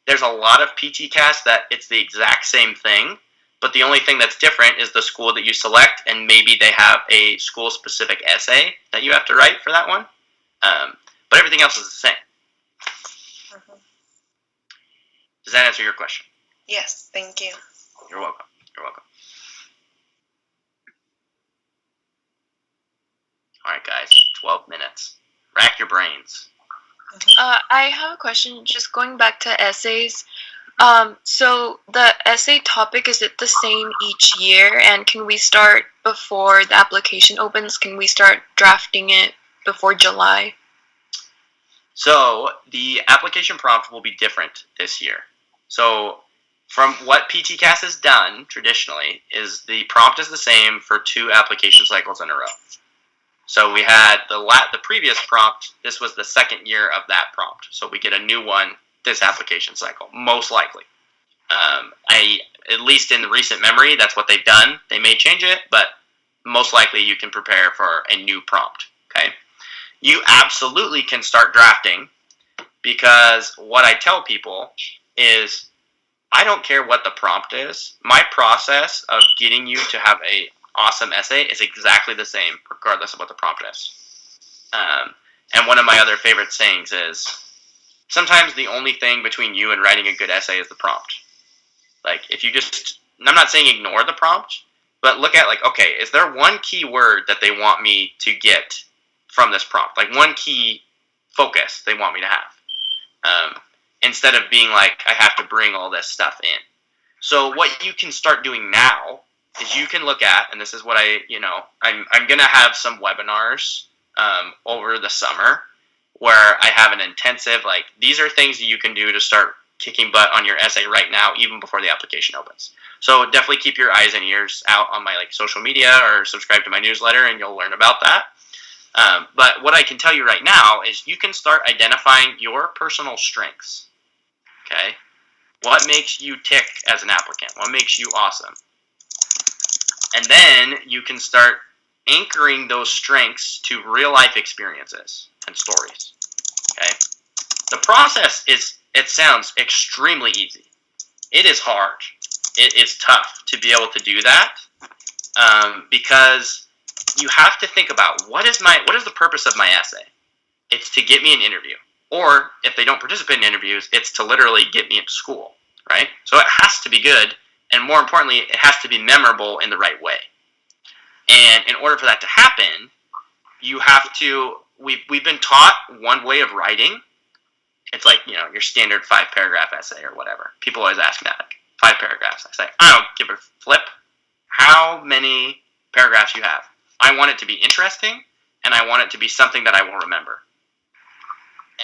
S1: there's a lot of PTCAS that it's the exact same thing, but the only thing that's different is the school that you select, and maybe they have a school-specific essay that you have to write for that one. But everything else is the same. Does that answer your question?
S4: Yes, thank you.
S1: You're welcome. 12 minutes. Rack your brains.
S5: I have a question. Just going back to essays. So the essay topic, is it the same each year? And can we start before the application opens? Can we start drafting it before July?
S1: So the application prompt will be different this year. So from what PTCAS has done traditionally is the prompt is the same for 2 application cycles in a row. So we had the previous prompt. This was the second year of that prompt. So we get a new one this application cycle, most likely. At least in the recent memory, that's what they've done. They may change it, but most likely you can prepare for a new prompt. Okay. You absolutely can start drafting, because what I tell people is I don't care what the prompt is. My process of getting you to have a awesome essay is exactly the same regardless of what the prompt is. And one of my other favorite sayings is sometimes the only thing between you and writing a good essay is the prompt. Like, if you just, I'm not saying ignore the prompt, but look at, like, okay, is there one key word that they want me to get from this prompt? Like, one key focus they want me to have. Instead of being like, I have to bring all this stuff in. So what you can start doing now is you can look at, and this is what I'm going to have some webinars over the summer where I have an intensive, like, these are things that you can do to start kicking butt on your essay right now, even before the application opens. So definitely keep your eyes and ears out on my social media, or subscribe to my newsletter, and you'll learn about that. But what I can tell you right now is you can start identifying your personal strengths. Okay? What makes you tick as an applicant? What makes you awesome? And then you can start anchoring those strengths to real life experiences and stories. Okay? The process it sounds extremely easy. It is hard. It is tough to be able to do that, because you have to think about what is the purpose of my essay? It's to get me an interview. Or if they don't participate in interviews, it's to literally get me into school, right? So it has to be good, and more importantly, it has to be memorable in the right way. And in order for that to happen, you have to, we've been taught one way of writing. It's like, your standard 5-paragraph essay or whatever. People always ask me that, 5 paragraphs. I say, I don't give a flip how many paragraphs you have. I want it to be interesting, and I want it to be something that I will remember.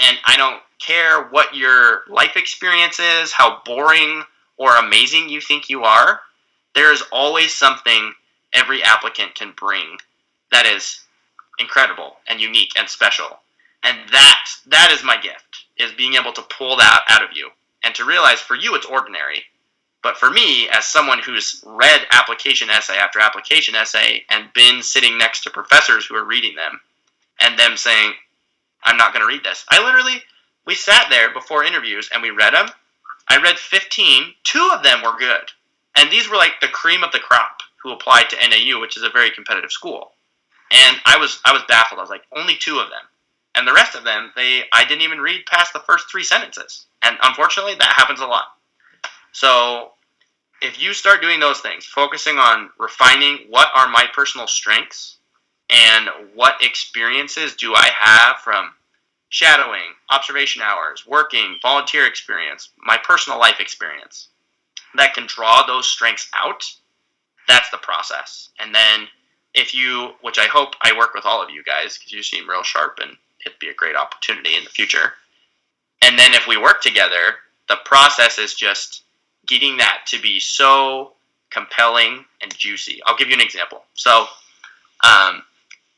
S1: And I don't care what your life experience is, how boring or amazing you think you are. There is always something every applicant can bring that is incredible and unique and special. And that is my gift, is being able to pull that out of you and to realize for you it's ordinary. But for me, as someone who's read application essay after application essay and been sitting next to professors who are reading them and them saying, I'm not going to read this. We sat there before interviews and we read them. I read 15. 2 of them were good. And these were like the cream of the crop who applied to NAU, which is a very competitive school. And I was baffled. I was like, only 2 of them. And the rest of them, I didn't even read past the first 3 sentences. And unfortunately, that happens a lot. So if you start doing those things, focusing on refining what are my personal strengths and what experiences do I have from shadowing, observation hours, working, volunteer experience, my personal life experience, that can draw those strengths out, that's the process. And then which I hope I work with all of you guys, because you seem real sharp and it'd be a great opportunity in the future. And then if we work together, the process is just getting that to be so compelling and juicy. I'll give you an example. So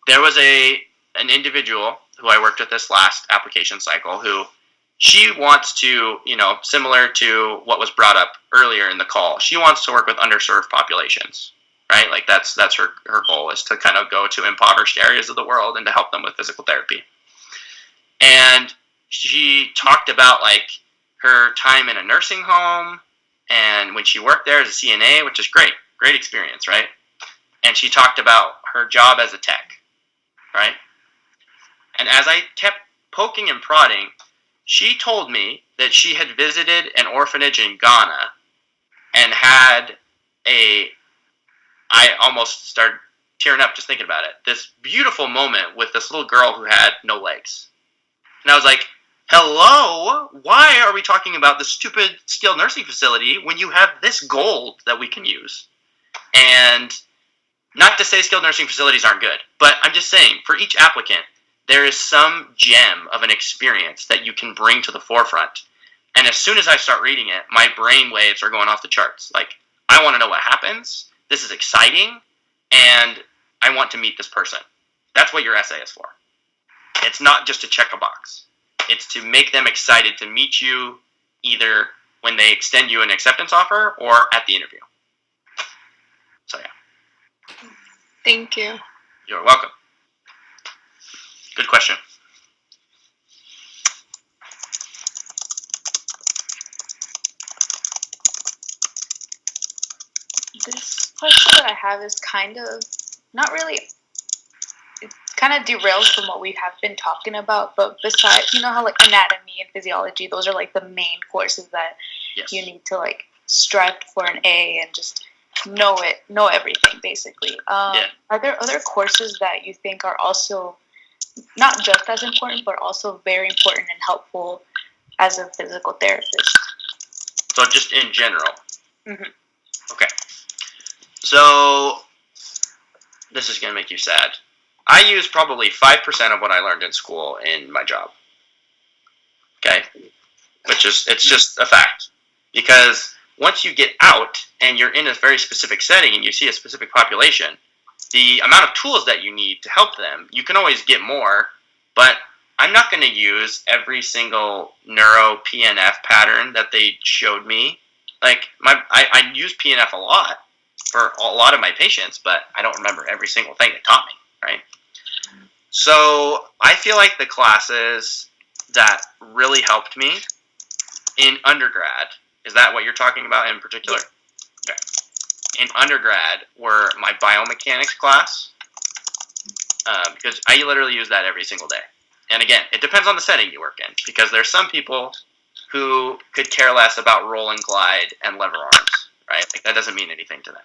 S1: there was an individual who I worked with this last application cycle who she wants to, similar to what was brought up earlier in the call, she wants to work with underserved populations, right? Like that's her goal, is to kind of go to impoverished areas of the world and to help them with physical therapy. And she talked about like her time in a nursing home and when she worked there as a CNA, which is great experience, right? And she talked about her job as a tech, right? And as I kept poking and prodding, she told me that she had visited an orphanage in Ghana and had I almost started tearing up just thinking about it. This beautiful moment with this little girl who had no legs. And I was like, hello, why are we talking about this stupid skilled nursing facility when you have this gold that we can use? And not to say skilled nursing facilities aren't good, but I'm just saying, for each applicant, there is some gem of an experience that you can bring to the forefront. And as soon as I start reading it, my brain waves are going off the charts. Like, I want to know what happens. This is exciting. And I want to meet this person. That's what your essay is for. It's not just to check a box. It's to make them excited to meet you either when they extend you an acceptance offer or at the interview. So, yeah.
S5: Thank you.
S1: You're welcome. Good question.
S2: This question that I have is kind of not really. It kind of derails from what we have been talking about. But besides, you know how like anatomy and physiology, those are like the main courses that
S1: Yes.
S2: you need to like strive for an A and just know everything basically.
S1: Yeah.
S2: Are there other courses that you think are also not just as important, but also very important and helpful as a physical therapist?
S1: So just in general.
S2: Mhm.
S1: Okay. So this is going to make you sad. I use probably 5% of what I learned in school in my job. Okay? It's just a fact. Because once you get out and you're in a very specific setting and you see a specific population, the amount of tools that you need to help them, you can always get more, but I'm not going to use every single neuro PNF pattern that they showed me. Like, I use PNF a lot for a lot of my patients, but I don't remember every single thing they taught me, right? So I feel like the classes that really helped me in undergrad, is that what you're talking about in particular? Okay. In undergrad were my biomechanics class, because I literally use that every single day. And again, it depends on the setting you work in, because there's some people who could care less about roll and glide and lever arms, right? Like, that doesn't mean anything to them.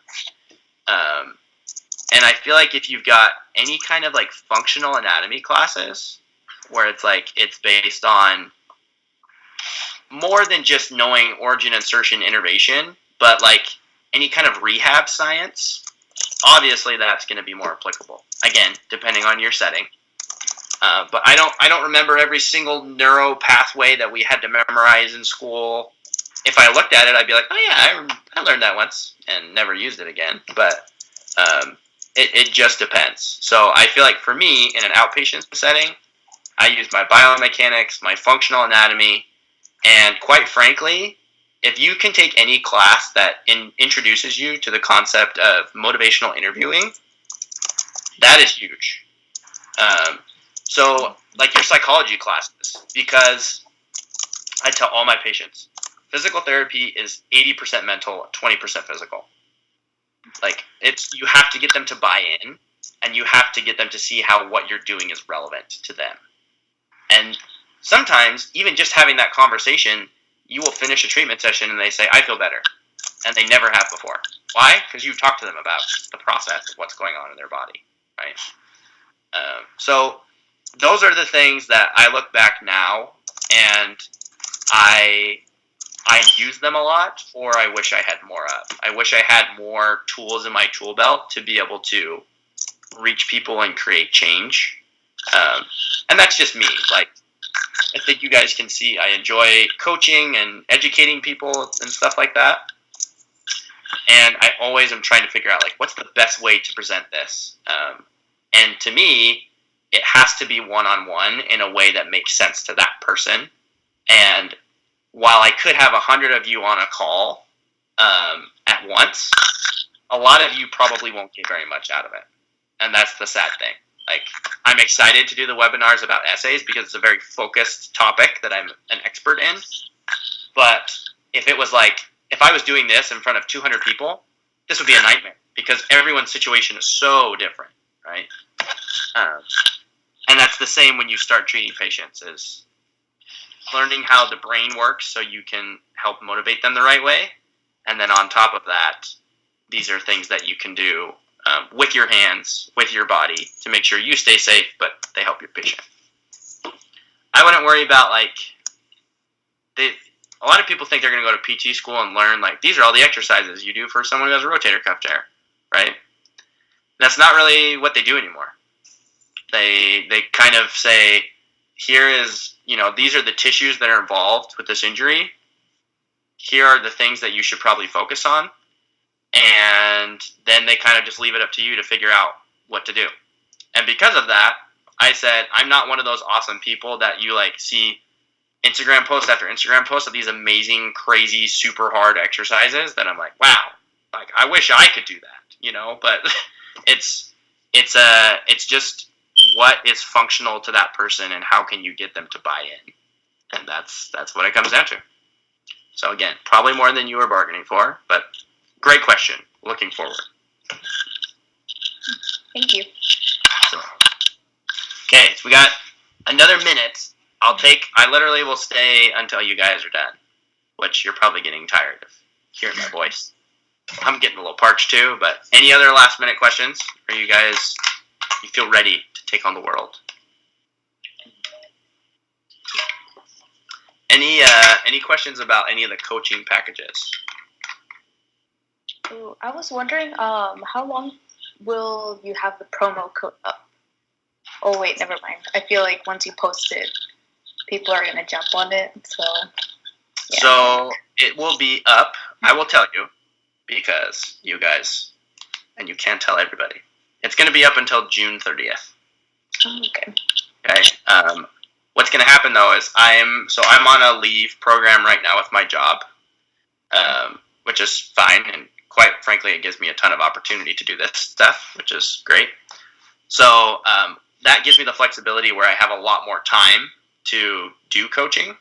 S1: And I feel like if you've got any kind of like functional anatomy classes where it's like it's based on more than just knowing origin, insertion, innervation, but like any kind of rehab science, obviously that's going to be more applicable. Again, depending on your setting. But I don't remember every single neuro pathway that we had to memorize in school. If I looked at it, I'd be like, oh yeah, I learned that once and never used it again. But it just depends. So I feel like for me, in an outpatient setting, I use my biomechanics, my functional anatomy, and quite frankly, if you can take any class that introduces you to the concept of motivational interviewing, that is huge. So, like your psychology classes, because I tell all my patients, physical therapy is 80% mental, 20% physical. Like, you have to get them to buy in, and you have to get them to see how what you're doing is relevant to them. And sometimes, even just having that conversation, you will finish a treatment session and they say, I feel better. And they never have before. Why? Because you talked to them about the process of what's going on in their body, right? So those are the things that I look back now and I use them a lot, or I wish I had more of. I wish I had more tools in my tool belt to be able to reach people and create change. And that's just me. Like, I think you guys can see I enjoy coaching and educating people and stuff like that. And I always am trying to figure out, like, what's the best way to present this? And to me, it has to be one-on-one in a way that makes sense to that person. And while I could have 100 of you on a call at once, a lot of you probably won't get very much out of it. And that's the sad thing. Like, I'm excited to do the webinars about essays because it's a very focused topic that I'm an expert in. But if it was like, if I was doing this in front of 200 people, this would be a nightmare because everyone's situation is so different, right? And that's the same when you start treating patients, is learning how the brain works so you can help motivate them the right way. And then on top of that, these are things that you can do with your hands, with your body, to make sure you stay safe, but they help your patient. I wouldn't worry about a lot of people think they're going to go to PT school and learn these are all the exercises you do for someone who has a rotator cuff tear, right? That's not really what they do anymore. They kind of say, here is, these are the tissues that are involved with this injury. Here are the things that you should probably focus on. And then they kind of just leave it up to you to figure out what to do. And because of that, I said, I'm not one of those awesome people that you see Instagram post after Instagram post of these amazing, crazy, super hard exercises that I'm like, wow, I wish I could do that, but it's just what is functional to that person and how can you get them to buy in. And that's what it comes down to. So again, probably more than you were bargaining for, but great question. Looking forward.
S2: Thank you.
S1: Okay, so we got another minute. I literally will stay until you guys are done, which you're probably getting tired of hearing my voice. I'm getting a little parched too, but any other last minute questions? Are you guys, you feel ready to take on the world? Any questions about any of the coaching packages?
S2: So I was wondering, how long will you have the promo code up? Oh wait, never mind. I feel like once you post it, people are gonna jump on it. So yeah.
S1: So it will be up. I will tell you because you guys, and you can't tell everybody. It's gonna be up until June 30th.
S2: Okay.
S1: Okay. What's gonna happen though is I'm on a leave program right now with my job, which is fine, and quite frankly, it gives me a ton of opportunity to do this stuff, which is great. So that gives me the flexibility where I have a lot more time to do coaching.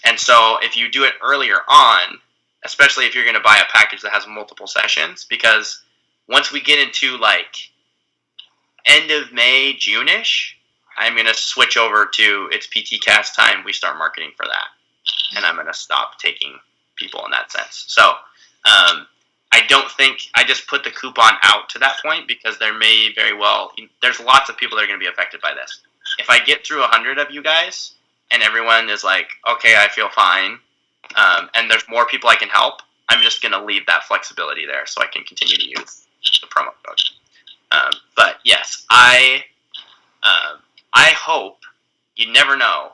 S1: And so if you do it earlier on, especially if you're going to buy a package that has multiple sessions, because once we get into end of May, June-ish, I'm going to switch over to it's PT Cast time. We start marketing for that. And I'm going to stop taking people in that sense. So I don't think I just put the coupon out to that point because there may very well, there's lots of people that are going to be affected by this. If I get through 100 of you guys and everyone is like, okay, I feel fine, and there's more people I can help, I'm just going to leave that flexibility there so I can continue to use the promo code. But yes, I hope, you never know,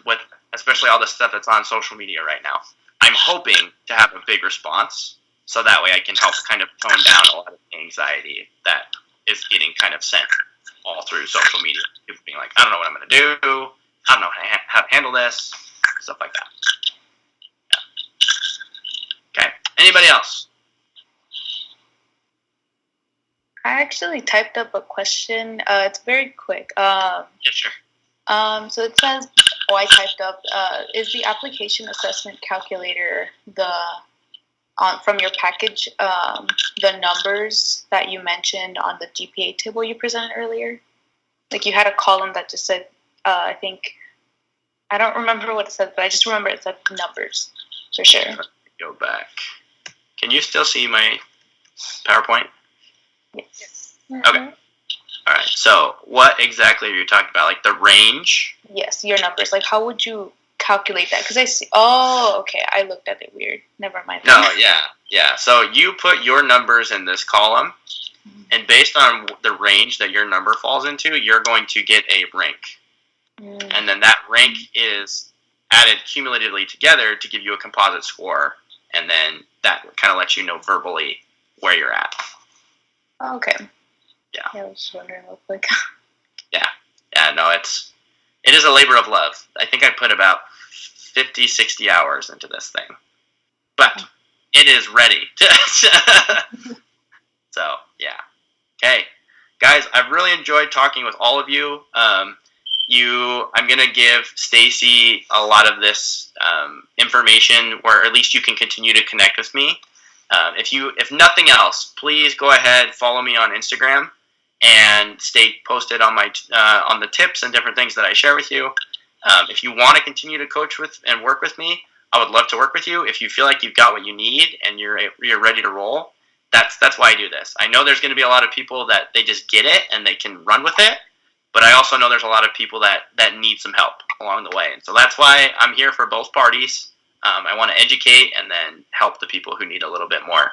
S1: with especially all the stuff that's on social media right now, I'm hoping to have a big response so that way I can help kind of tone down a lot of the anxiety that is getting kind of sent all through social media. People being like, I don't know what I'm going to do. I don't know how to handle this. Stuff like that. Yeah. Okay. Anybody else?
S2: I actually typed up a question. It's very quick.
S1: Yeah, sure.
S2: So it says, I typed up, is the application assessment calculator from your package, the numbers that you mentioned on the GPA table you presented earlier? You had a column that just said, I don't remember what it said, but I just remember it said numbers, for sure.
S1: Go back. Can you still see my PowerPoint?
S2: Yes.
S1: Okay. All right. So what exactly are you talking about? The range?
S2: Yes, your numbers. How would you calculate that? Because I see. Oh, okay. I looked at it weird. Never mind.
S1: No, yeah. So you put your numbers in this column, and based on the range that your number falls into, you're going to get a rank. And then that rank is added cumulatively together to give you a composite score, and then that kind of lets you know verbally where you're at.
S2: Okay.
S1: Yeah.
S2: I was just wondering real quick.
S1: Yeah, no, it is a labor of love. I think I put about 50, 60 hours into this thing. But it is ready. So, yeah. Okay. Guys, I've really enjoyed talking with all of you. I'm going to give Stacy a lot of this information where at least you can continue to connect with me. If nothing else, please go ahead, follow me on Instagram and stay posted on my on the tips and different things that I share with you. If you want to continue to coach with and work with me, I would love to work with you. If you feel like you've got what you need and you're ready to roll, that's why I do this. I know there's going to be a lot of people that they just get it and they can run with it, but I also know there's a lot of people that need some help along the way, and so that's why I'm here for both parties. I want to educate and then help the people who need a little bit more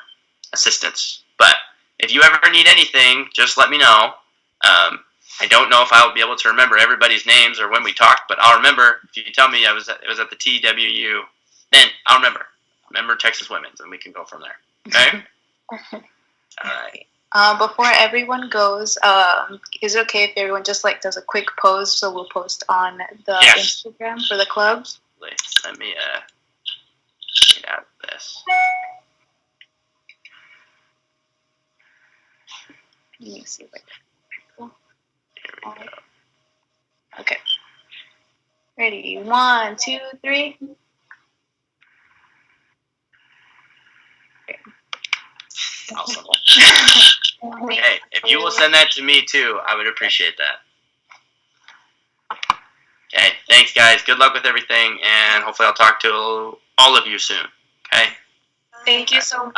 S1: assistance. But if you ever need anything, just let me know. I don't know if I'll be able to remember everybody's names or when we talked, but I'll remember if you tell me it was at the TWU. Then I'll remember. Remember Texas Women's, and we can go from there. Okay. All right.
S2: Before everyone goes, is it okay if everyone just like does a quick post? So we'll post on the
S1: Yes.
S2: Instagram for the clubs.
S1: Let me get out of this.
S2: Let me see.
S1: Here we go.
S2: Okay. Ready? 1, 2, 3.
S1: Awesome. Hey, if you will send that to me too, I would appreciate that. Okay, thanks guys. Good luck with everything, and hopefully I'll talk to all of you soon. Okay.
S5: Thank you so much.